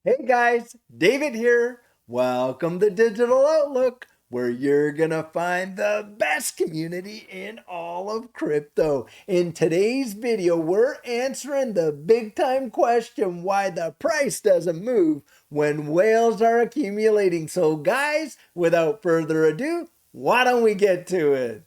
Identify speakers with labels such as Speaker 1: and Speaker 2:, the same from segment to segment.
Speaker 1: Hey guys, David here. Welcome to Digital Outlook, where you're gonna find the best community in all of crypto. In today's video, we're answering the big time question why the price doesn't move when whales are accumulating. So, guys, without further ado, why don't we get to it?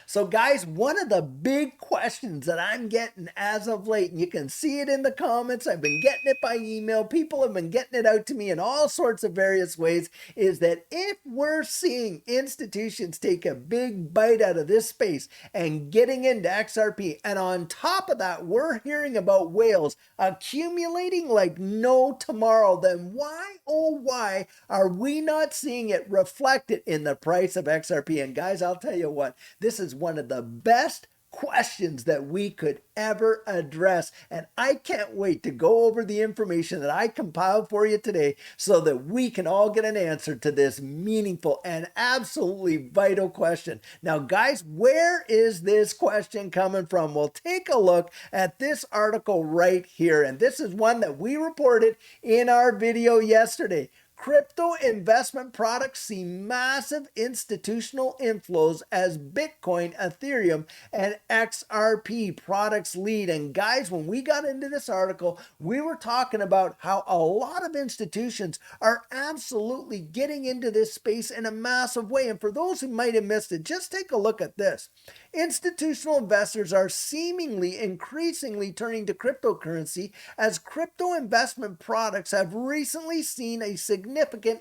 Speaker 1: So, guys, one of the big questions that I'm getting as of late, and you can see it in the comments, I've been getting it by email, people have been getting it out to me in all sorts of various ways, is that if we're seeing institutions take a big bite out of this space and getting into XRP, and on top of that, we're hearing about whales accumulating like no tomorrow, then why, oh, why are we not seeing it reflected in the price of XRP? And guys, I'll tell you what, this is one of the best questions that we could ever address. And I can't wait to go over the information that I compiled for you today so that we can all get an answer to this meaningful and absolutely vital question. Now, guys, where is this question coming from? Well, take a look at this article right here. And this is one that we reported in our video yesterday. Crypto investment products see massive institutional inflows as Bitcoin, Ethereum, and XRP products lead. And guys, when we got into this article, we were talking about how a lot of institutions are absolutely getting into this space in a massive way. And for those who might have missed it, just take a look at this. Institutional investors are seemingly increasingly turning to cryptocurrency as crypto investment products have recently seen a significant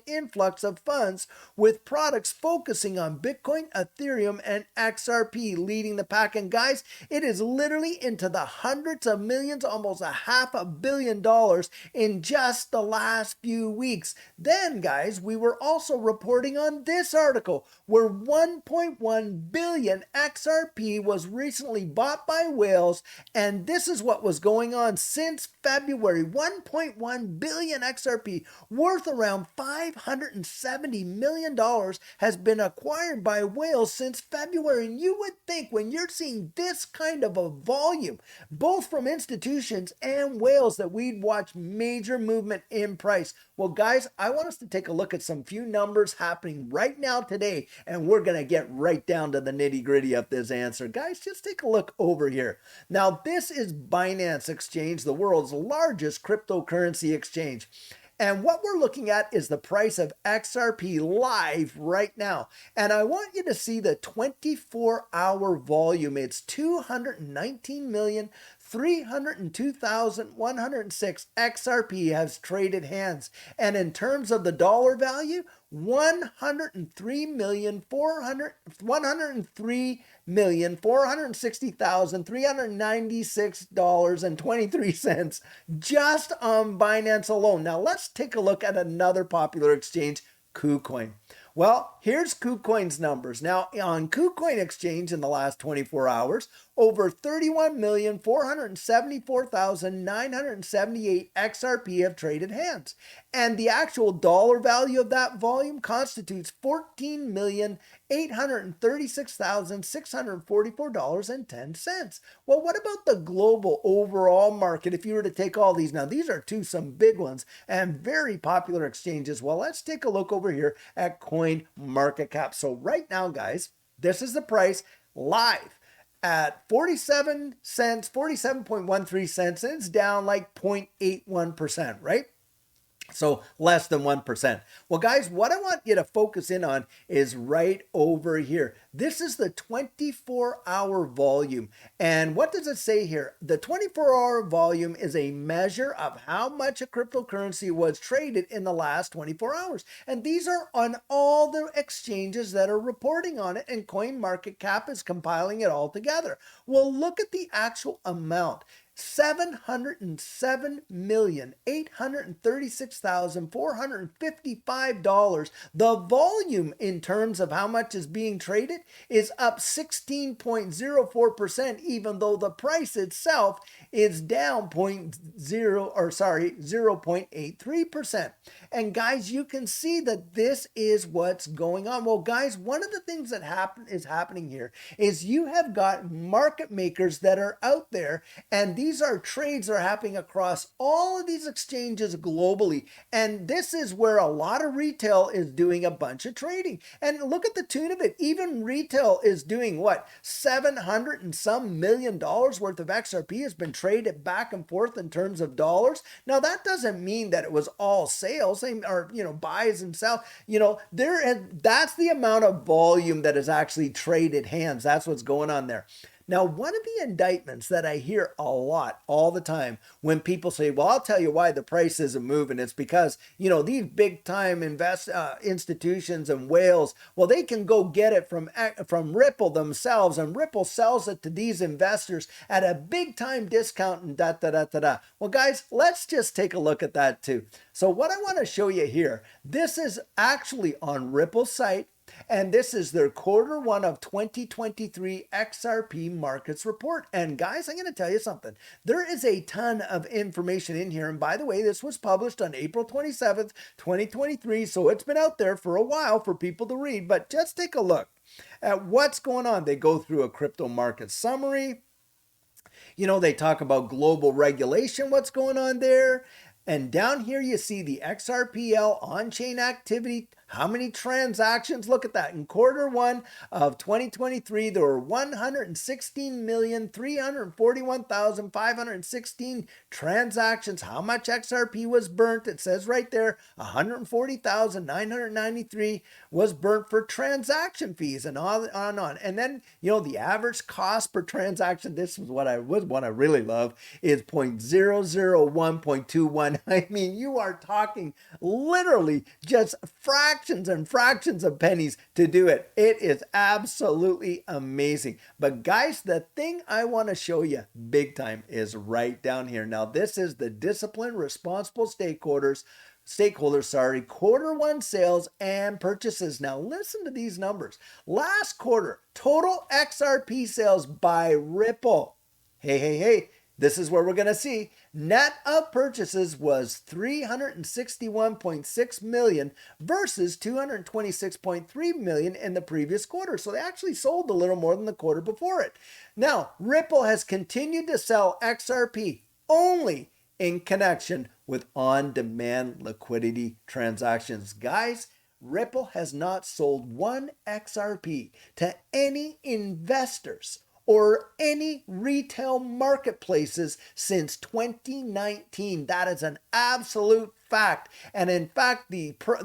Speaker 1: influx of funds, with products focusing on Bitcoin, Ethereum, and XRP leading the pack. And guys, it is literally into the hundreds of millions, almost $500 million in just the last few weeks. Then, guys, we were also reporting on this article where 1.1 billion XRP was recently bought by whales, and this is what was going on since February. 1.1 billion XRP, worth around $570 million, has been acquired by whales since February. And you would think when you're seeing this kind of a volume, both from institutions and whales, that we'd watch major movement in price. Well, guys, I want us to take a look at some few numbers happening right now today, and we're going to get right down to the nitty gritty of this answer. Guys, just take a look over here. Now, this is Binance Exchange, the world's largest cryptocurrency exchange. And what we're looking at is the price of XRP live right now. And I want you to see the 24-hour volume. It's 219,302,106 XRP has traded hands. And in terms of the dollar value, 103,460,396.23 just on Binance alone. Now let's take a look at another popular exchange, KuCoin. Well, here's KuCoin's numbers. Now, on KuCoin Exchange in the last 24 hours, over 31,474,978 XRP have traded hands. And the actual dollar value of that volume constitutes $14,836,644.10. Well, what about the global overall market if you were to take all these? Now, these are some big ones and very popular exchanges. Well, let's take a look over here at Coin Market Cap. So right now, guys, this is the price live at 47 cents, 47.13 cents, and it's down like 0.81%, right? So less than 1%. Well, guys, what I want you to focus in on is right over here. This is the 24-hour volume. And what does it say here? The 24-hour volume is a measure of how much a cryptocurrency was traded in the last 24 hours. And these are on all the exchanges that are reporting on it, and CoinMarketCap is compiling it all together. Well, look at the actual amount. $707,836,455. The volume in terms of how much is being traded is up 16.04%, even though the price itself is down 0.83%. And guys, you can see that this is what's going on. Well, guys, one of the things that is happening here is you have got market makers that are out there, and these are trades that are happening across all of these exchanges globally. And this is where a lot of retail is doing a bunch of trading. And look at the tune of it. Even retail is doing what? $700 and some million worth of XRP has been traded back and forth in terms of dollars. Now, that doesn't mean that it was all sales or, buys and sell. That's the amount of volume that is actually traded hands. That's what's going on there. Now, one of the indictments that I hear a lot all the time when people say, well, I'll tell you why the price isn't moving. It's because, these big time institutions and whales, well, they can go get it from Ripple themselves, and Ripple sells it to these investors at a big time discount and da, da, da, da, da. Well, guys, let's just take a look at that too. So what I want to show you here, this is actually on Ripple's site. And this is their Q1 of 2023 XRP markets report. And guys, I'm going to tell you something. There is a ton of information in here. And by the way, this was published on April 27th, 2023. So it's been out there for a while for people to read. But just take a look at what's going on. They go through a crypto market summary. They talk about global regulation, what's going on there. And down here, you see the XRPL on-chain activity. How many transactions? Look at that. In Q1 of 2023, there were 116,341,516 transactions. How much XRP was burnt? It says right there, 140,993 was burnt for transaction fees, and on and on. And then, the average cost per transaction, this is what I really love, is 0.001.21. I mean, you are talking literally just fractions and fractions of pennies to do it. It is absolutely amazing. But guys, the thing I want to show you big time is right down here. Now, this is the disciplined, responsible stakeholders, Q1 sales and purchases. Now, listen to these numbers. Last quarter, total XRP sales by Ripple. Hey. This is where we're going to see net of purchases was 361.6 million versus 226.3 million in the previous quarter. So they actually sold a little more than the quarter before it. Now, Ripple has continued to sell XRP only in connection with on-demand liquidity transactions. Guys, Ripple has not sold one XRP to any investors or any retail marketplaces since 2019. That is an absolute fact. And in fact,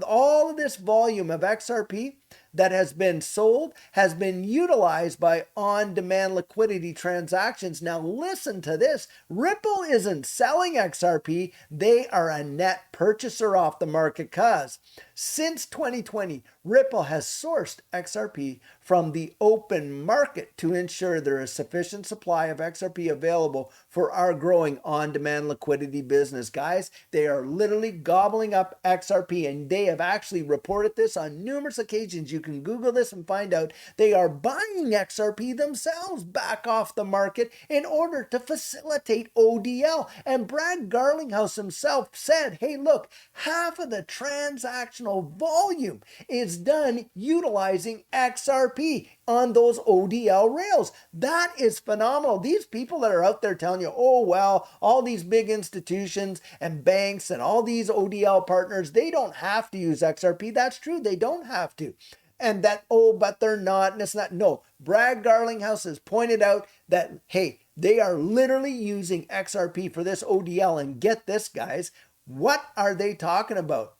Speaker 1: all of this volume of XRP that has been sold has been utilized by on-demand liquidity transactions. Now listen to this. Ripple isn't selling XRP. They are a net purchaser off the market because since 2020, Ripple has sourced XRP from the open market to ensure there is sufficient supply of XRP available for our growing on-demand liquidity business. Guys, they are literally gobbling up XRP, and they have actually reported this on numerous occasions. You can Google this and find out they are buying XRP themselves back off the market in order to facilitate ODL. And Brad Garlinghouse himself said, hey, look, half of the transactional volume is done utilizing XRP on those ODL rails. That is phenomenal. These people that are out there telling you, oh, well, all these big institutions and banks and all these ODL partners, they don't have to use XRP. That's true. They don't have to. And that, oh, but they're not, and it's not. No, Brad Garlinghouse has pointed out that, hey, they are literally using XRP for this ODL. And get this, guys, what are they talking about?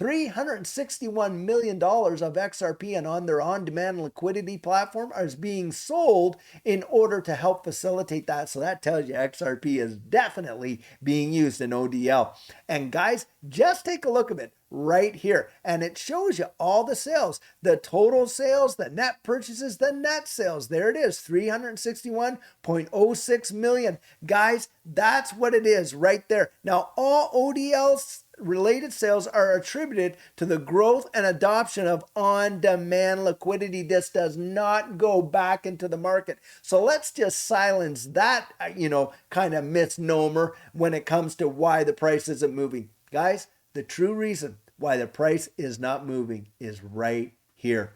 Speaker 1: $361 million of XRP and on their on-demand liquidity platform is being sold in order to help facilitate that. So that tells you XRP is definitely being used in ODL. And guys, just take a look at it right here. And it shows you all the sales, the total sales, the net purchases, the net sales. There it is, 361.06 million. Guys, that's what it is right there. Now, all ODLs related sales are attributed to the growth and adoption of on-demand liquidity. This does not go back into the market. So let's just silence that, kind of misnomer when it comes to why the price isn't moving. Guys, the true reason why the price is not moving is right here.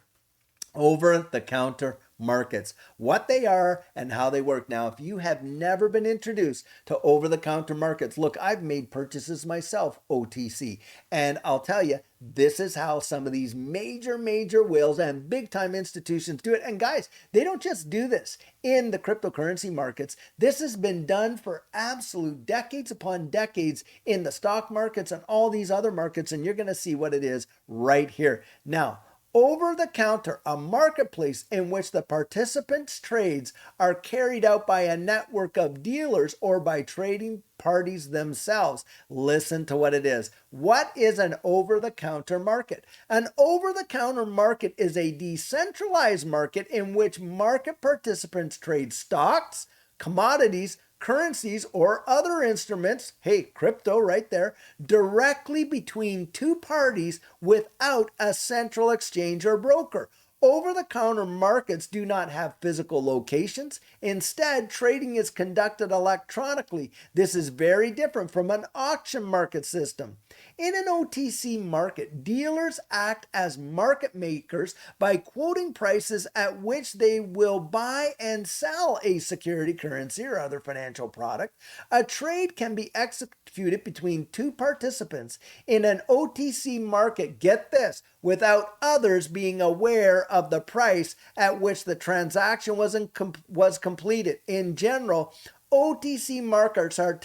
Speaker 1: Over-the-counter markets, what they are and how they work. Now, if you have never been introduced to over-the-counter markets, look, I've made purchases myself, OTC, and I'll tell you, this is how some of these major whales and big-time institutions do it. And guys, they don't just do this in the cryptocurrency markets. This has been done for absolute decades upon decades in the stock markets and all these other markets, and you're going to see what it is right here. Now, over-the-counter, a marketplace in which the participants' trades are carried out by a network of dealers or by trading parties themselves. Listen to what it is. What is an over-the-counter market? An over-the-counter market is a decentralized market in which market participants trade stocks, commodities, currencies, or other instruments, hey, crypto right there, directly between two parties without a central exchange or broker. Over-the-counter markets do not have physical locations. Instead, trading is conducted electronically. This is very different from an auction market system. In an OTC market, dealers act as market makers by quoting prices at which they will buy and sell a security, currency, or other financial product. A trade can be executed between two participants in an OTC market, get this, without others being aware of the price at which the transaction was completed. In general, OTC markets are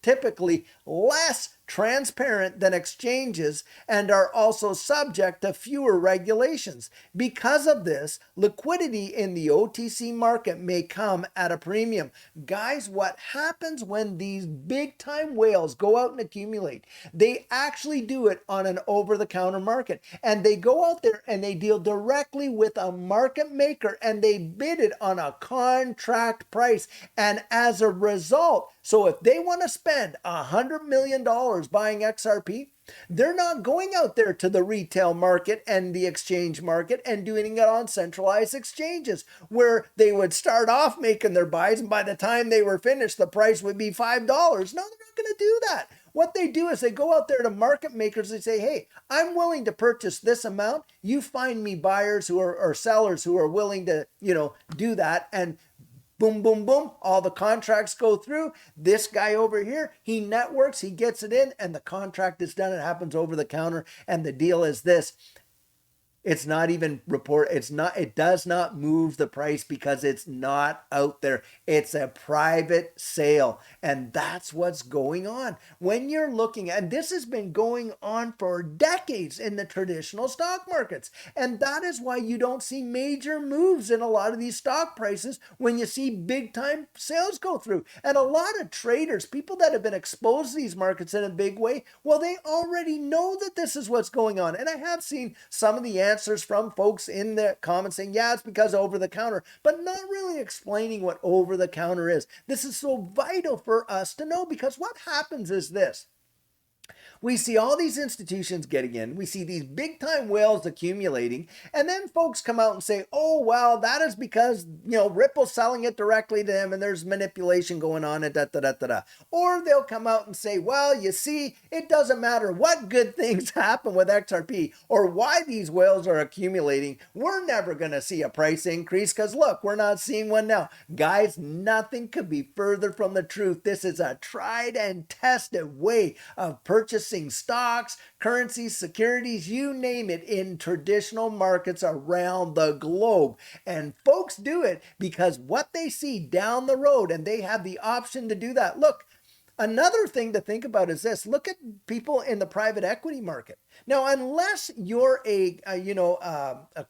Speaker 1: typically less transparent than exchanges and are also subject to fewer regulations. Because of this, liquidity in the OTC market may come at a premium. Guys, what happens when these big time whales go out and accumulate? They actually do it on an over-the-counter market, and they go out there and they deal directly with a market maker and they bid it on a contract price. And as a result, so if they want to spend $100 million buying XRP, they're not going out there to the retail market and the exchange market and doing it on centralized exchanges where they would start off making their buys and by the time they were finished, the price would be $5. No, they're not going to do that. What they do is they go out there to market makers and say, hey, I'm willing to purchase this amount. You find me buyers who are or sellers who are willing to, do that. And boom, boom, boom, all the contracts go through. This guy over here, he networks, he gets it in, and the contract is done. It happens over the counter, and the deal is this. It's not even it does not move the price because it's not out there. It's a private sale. And that's what's going on. When you're looking, and this has been going on for decades in the traditional stock markets. And that is why you don't see major moves in a lot of these stock prices when you see big time sales go through. And a lot of traders, people that have been exposed to these markets in a big way, well, they already know that this is what's going on. And I have seen some of the answers from folks in the comments saying, yeah, it's because over the counter, but not really explaining what over the counter is. This is so vital for us to know because what happens is this. We see all these institutions getting in. We see these big time whales accumulating. And then folks come out and say, oh, well, that is because, Ripple's selling it directly to them and there's manipulation going on and da. Or they'll come out and say, well, you see, it doesn't matter what good things happen with XRP or why these whales are accumulating. We're never going to see a price increase because look, we're not seeing one now. Guys, nothing could be further from the truth. This is a tried and tested way of purchasing stocks, currencies, securities, you name it, in traditional markets around the globe. And folks do it because what they see down the road, and they have the option to do that. Look, Another thing to think about is this. Look at people in the private equity market. Now, unless you're a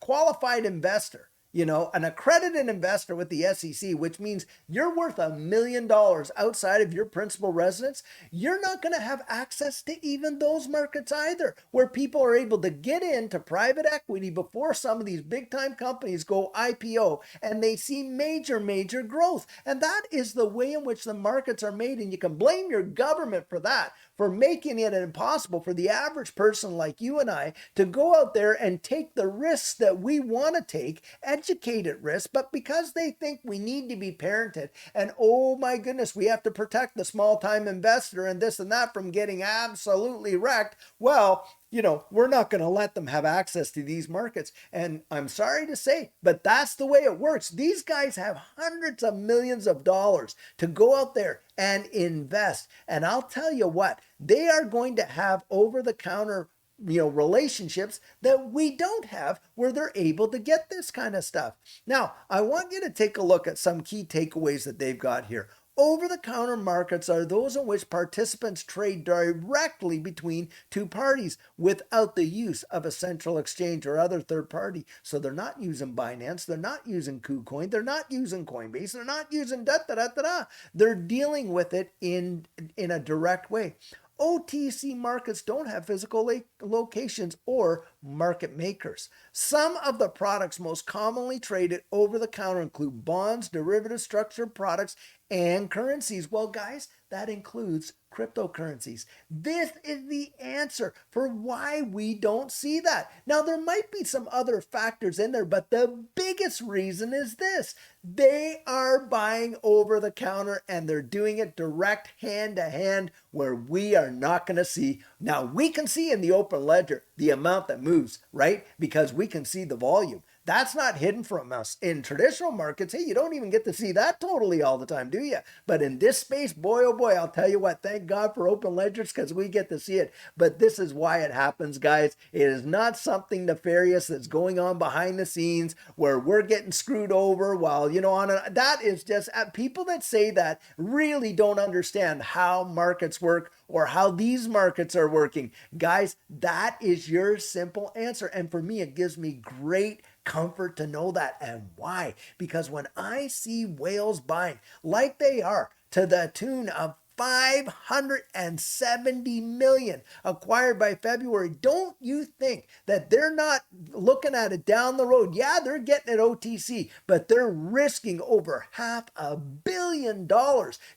Speaker 1: qualified investor, an accredited investor with the SEC, which means you're worth $1 million outside of your principal residence, you're not going to have access to even those markets either, where people are able to get into private equity before some of these big time companies go IPO and they see major, major growth. And that is the way in which the markets are made. And you can blame your government for that, for making it impossible for the average person like you and I to go out there and take the risks that we want to take, educated risks, but because they think we need to be parented and oh my goodness, we have to protect the small time investor and this and that from getting absolutely wrecked. Well, we're not going to let them have access to these markets. And I'm sorry to say, but that's the way it works. These guys have hundreds of millions of dollars to go out there and invest. And I'll tell you what, they are going to have over the counter relationships that we don't have, where they're able to get this kind of stuff. Now, I want you to take a look at some key takeaways that they've got here. Over-the-counter markets are those in which participants trade directly between two parties without the use of a central exchange or other third party. So they're not using Binance, they're not using KuCoin, they're not using Coinbase, they're not using da-da-da-da-da. They're dealing with it in a direct way. OTC markets don't have physical locations or market makers. Some of the products most commonly traded over the counter include bonds, derivative structured products, and currencies. Well, guys, that includes cryptocurrencies. This is the answer for why we don't see that. Now, there might be some other factors in there, but the biggest reason is this. They are buying over the counter and they're doing it direct hand to hand, where we are not going to see. Now, we can see in the open ledger the amount that moves, right? Because we can see the volume. That's not hidden from us. In traditional markets, hey, you don't even get to see that totally all the time, do you? But in this space, boy, oh boy, I'll tell you what, thank God for open ledgers, because we get to see it. But this is why it happens, guys. It is not something nefarious that's going on behind the scenes where we're getting screwed over while, that is just, people that say that really don't understand how markets work or how these markets are working. Guys, that is your simple answer. And for me, it gives me great comfort to know that. And why? Because when I see whales buying like they are to the tune of 570 million acquired by February, don't you think that they're not looking at it down the road? Yeah, they're getting it OTC, but they're risking over $500 million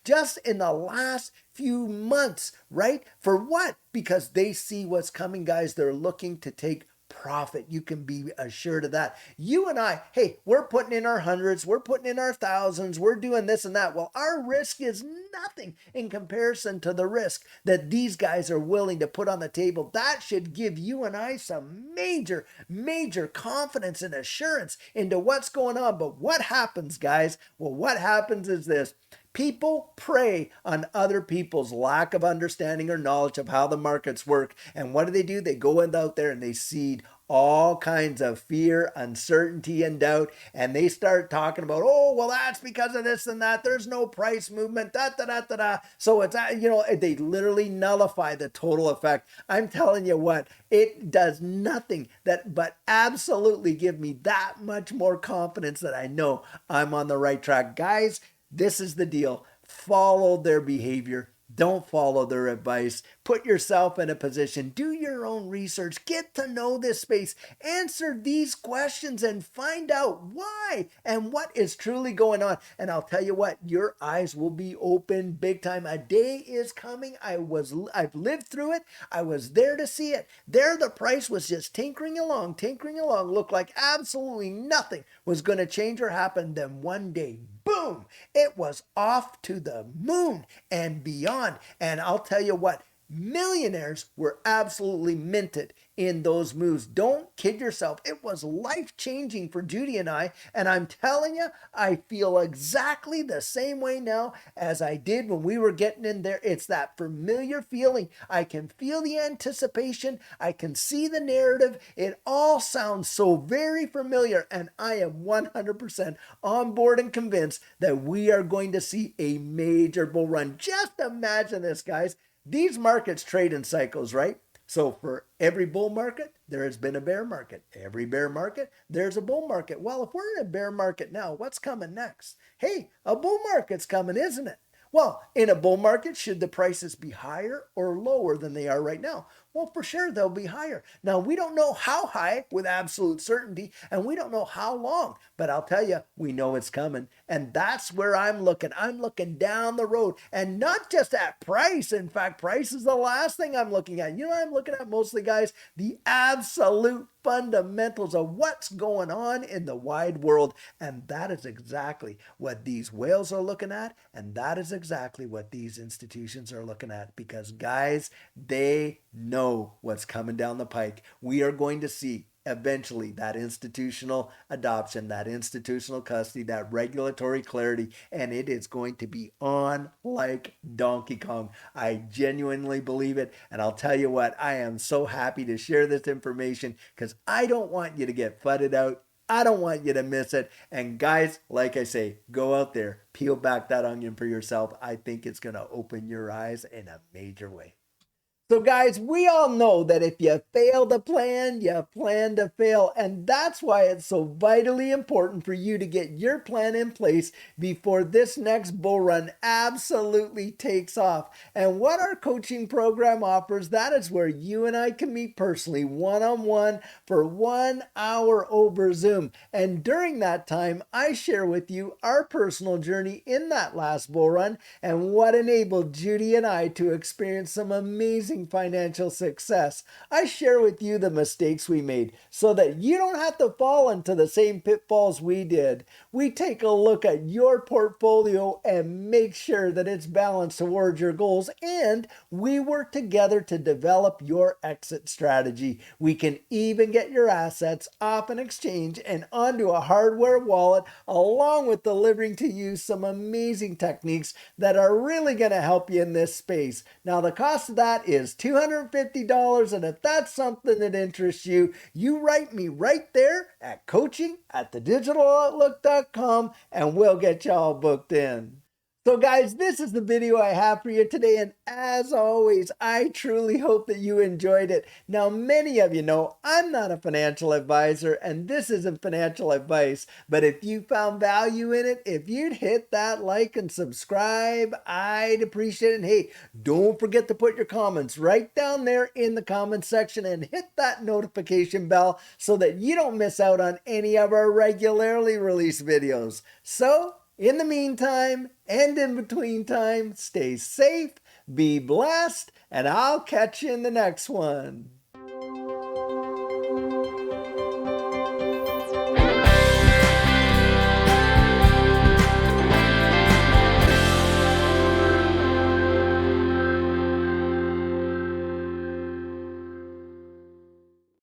Speaker 1: just in the last few months, right? For what? Because they see what's coming, guys. They're looking to take profit. You can be assured of that. You and I, hey, we're putting in our hundreds, we're putting in our thousands, we're doing this and that. Well, our risk is nothing in comparison to the risk that these guys are willing to put on the table. That should give you and I some major, major confidence and assurance into what's going on. But what happens, guys? Well, what happens is this. People prey on other people's lack of understanding or knowledge of how the markets work. And what do? They go out there and they seed all kinds of fear, uncertainty, and doubt. And they start talking about, oh, well, that's because of this and that. There's no price movement, da, da, da, da, da. So it's, they literally nullify the total effect. I'm telling you what, it does nothing but absolutely give me that much more confidence that I know I'm on the right track. Guys, this is the deal. Follow their behavior. Don't follow their advice. Put yourself in a position. Do your own research. Get to know this space. Answer these questions and find out why and what is truly going on. And I'll tell you what, your eyes will be open big time. A day is coming. I've lived through it. I was there to see it. There, the price was just tinkering along. Looked like absolutely nothing was going to change or happen. Then one day, boom, it was off to the moon and beyond. And I'll tell you what, Millionaires were absolutely minted in those moves. Don't kid yourself. It was life-changing for Judy and I. And I'm telling you, I feel exactly the same way now as I did when we were getting in there. It's that familiar feeling. I can feel the anticipation. I can see the narrative. It all sounds so very familiar. And I am 100% on board and convinced that we are going to see a major bull run. Just imagine this, guys. These markets trade in cycles, right? So for every bull market, there has been a bear market. Every bear market, there's a bull market. Well, if we're in a bear market now, what's coming next? Hey, a bull market's coming, isn't it? Well, in a bull market, should the prices be higher or lower than they are right now? Well, for sure, they'll be higher. Now, we don't know how high with absolute certainty, and we don't know how long, but I'll tell you, we know it's coming. And that's where I'm looking. I'm looking down the road, and not just at price. In fact, price is the last thing I'm looking at. You know what I'm looking at mostly, guys? The absolute fundamentals of what's going on in the wide world. And that is exactly what these whales are looking at. And that is exactly what these institutions are looking at. Because, guys, they know what's coming down the pike. We are going to see eventually that institutional adoption, that institutional custody, that regulatory clarity, and it is going to be on like Donkey Kong. I genuinely believe it, and I'll tell you what, I am so happy to share this information because I don't want you to get fudded out. I don't want you to miss it. And guys, like I say, go out there, peel back that onion for yourself. I think it's going to open your eyes in a major way. So, guys, we all know that if you fail to plan, you plan to fail. And that's why it's so vitally important for you to get your plan in place before this next bull run absolutely takes off. And what our coaching program offers, that is where you and I can meet personally, one-on-one for 1 hour over Zoom. And during that time, I share with you our personal journey in that last bull run and what enabled Judy and I to experience some amazing financial success. I share with you the mistakes we made so that you don't have to fall into the same pitfalls we did. We take a look at your portfolio and make sure that it's balanced towards your goals, and we work together to develop your exit strategy. We can even get your assets off an exchange and onto a hardware wallet, along with delivering to you some amazing techniques that are really going to help you in this space. Now, the cost of that is $250, and if that's something that interests you, you write me right there at coaching@thedigitaloutlook.com and we'll get you all booked in. So guys, this is the video I have for you today, and as always, I truly hope that you enjoyed it. Now, many of you know I'm not a financial advisor, and this isn't financial advice, but if you found value in it, if you'd hit that like and subscribe, I'd appreciate it. And hey, don't forget to put your comments right down there in the comments section and hit that notification bell so that you don't miss out on any of our regularly released videos. So, in the meantime, and in between time, stay safe, be blessed, and I'll catch you in the next one.